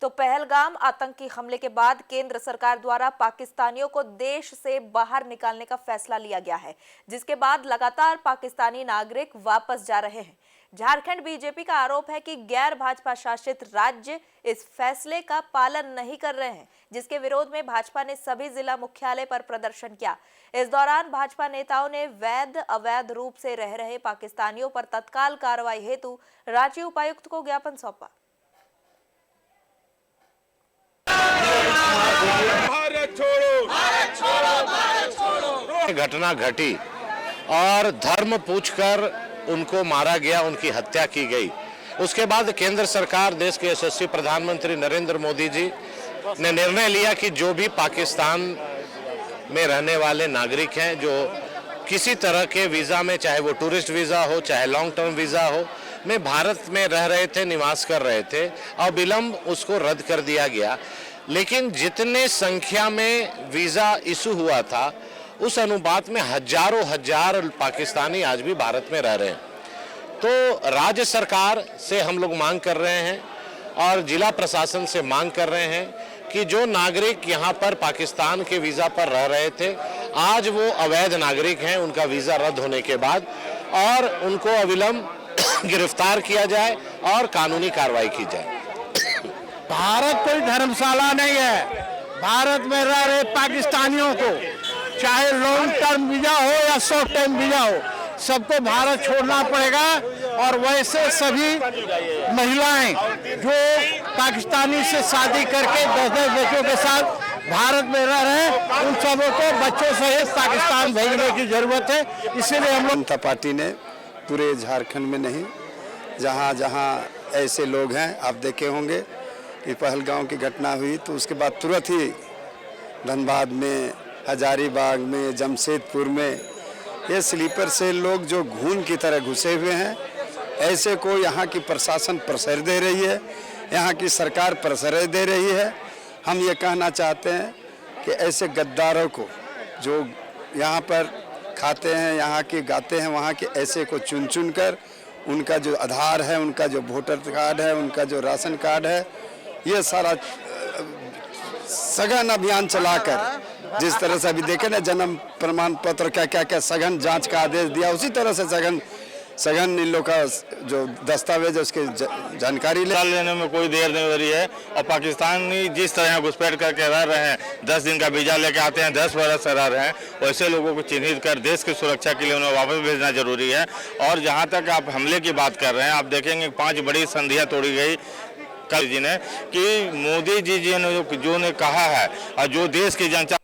तो पहलगाम आतंकी हमले के बाद केंद्र सरकार द्वारा पाकिस्तानियों को देश से बाहर निकालने का फैसला लिया गया है, जिसके बाद लगातार पाकिस्तानी नागरिक वापस जा रहे हैं। झारखंड बीजेपी का आरोप है कि गैर भाजपा शासित राज्य इस फैसले का पालन नहीं कर रहे हैं, जिसके विरोध में भाजपा ने सभी जिला मुख्यालय पर प्रदर्शन किया। इस दौरान भाजपा नेताओं ने वैध अवैध रूप से रह रहे पाकिस्तानियों पर तत्काल कार्रवाई हेतु रांची उपायुक्त को ज्ञापन सौंपा। घटना घटी और धर्म पूछकर उनको मारा गया, उनकी हत्या की गई। उसके बाद केंद्र सरकार, देश के यशस्वी प्रधानमंत्री नरेंद्र मोदी जी ने निर्णय लिया कि जो भी पाकिस्तान में रहने वाले नागरिक हैं, जो किसी तरह के वीज़ा में, चाहे वो टूरिस्ट वीज़ा हो चाहे लॉन्ग टर्म वीज़ा हो, में भारत में रह रहे थे, निवास कर रहे थे, और विलंब उसको रद्द कर दिया गया। लेकिन जितने संख्या में वीज़ा इशू हुआ था, उस अनुपात में हजारों हजार पाकिस्तानी आज भी भारत में रह रहे हैं। तो राज्य सरकार से हम लोग मांग कर रहे हैं और जिला प्रशासन से मांग कर रहे हैं कि जो नागरिक यहाँ पर पाकिस्तान के वीज़ा पर रह रहे थे, आज वो अवैध नागरिक हैं, उनका वीज़ा रद्द होने के बाद, और उनको अविलंब गिरफ्तार किया जाए और कानूनी कार्रवाई की जाए। भारत कोई धर्मशाला नहीं है। भारत में रह रहे पाकिस्तानियों को चाहे लॉन्ग टर्म वीजा हो या शॉर्ट टर्म वीजा हो, सबको भारत छोड़ना पड़ेगा। और वैसे सभी महिलाएं जो पाकिस्तानी से शादी करके 10-10 बच्चों के साथ भारत में रह रहे हैं, उन सबों को बच्चों सहित पाकिस्तान भेजने की जरूरत है। इसीलिए हम लोग जनता पार्टी ने पूरे झारखंड में नहीं, जहां जहां ऐसे लोग हैं, आप देखे होंगे कि पहलगाम की घटना हुई तो उसके बाद तुरंत ही धनबाद में, हजारीबाग में, जमशेदपुर में, ये स्लीपर से लोग जो घून की तरह घुसे हुए हैं, ऐसे को यहाँ की प्रशासन प्रश्रय दे रही है, यहाँ की सरकार प्रश्रय दे रही है। हम ये कहना चाहते हैं कि ऐसे गद्दारों को जो यहाँ पर खाते हैं, यहाँ के गाते हैं, वहाँ के ऐसे को चुन चुन कर उनका जो आधार है, उनका जो वोटर कार्ड है, उनका जो राशन कार्ड है, ये सारा सघन अभियान चलाकर, जिस तरह से अभी देखे ना जन्म प्रमाण पत्र क्या क्या क्या सघन जांच का आदेश दिया, उसी तरह से सघन इन लोग का जो दस्तावेज उसकी जानकारी लेने में कोई देर नहीं हो रही है। और पाकिस्तानी जिस तरह घुसपैठ करके रह रहे हैं, 10 दिन का वीजा लेके आते हैं, 10 बरस से रह रहे हैं, वैसे लोगों को चिन्हित कर देश की सुरक्षा के लिए उन्हें वापस भेजना जरूरी है। और जहाँ तक आप हमले की बात कर रहे हैं, आप देखेंगे 5 बड़ी संधियाँ तोड़ी गई कल जी ने, कि मोदी जी ने जो ने कहा है और जो देश की जनता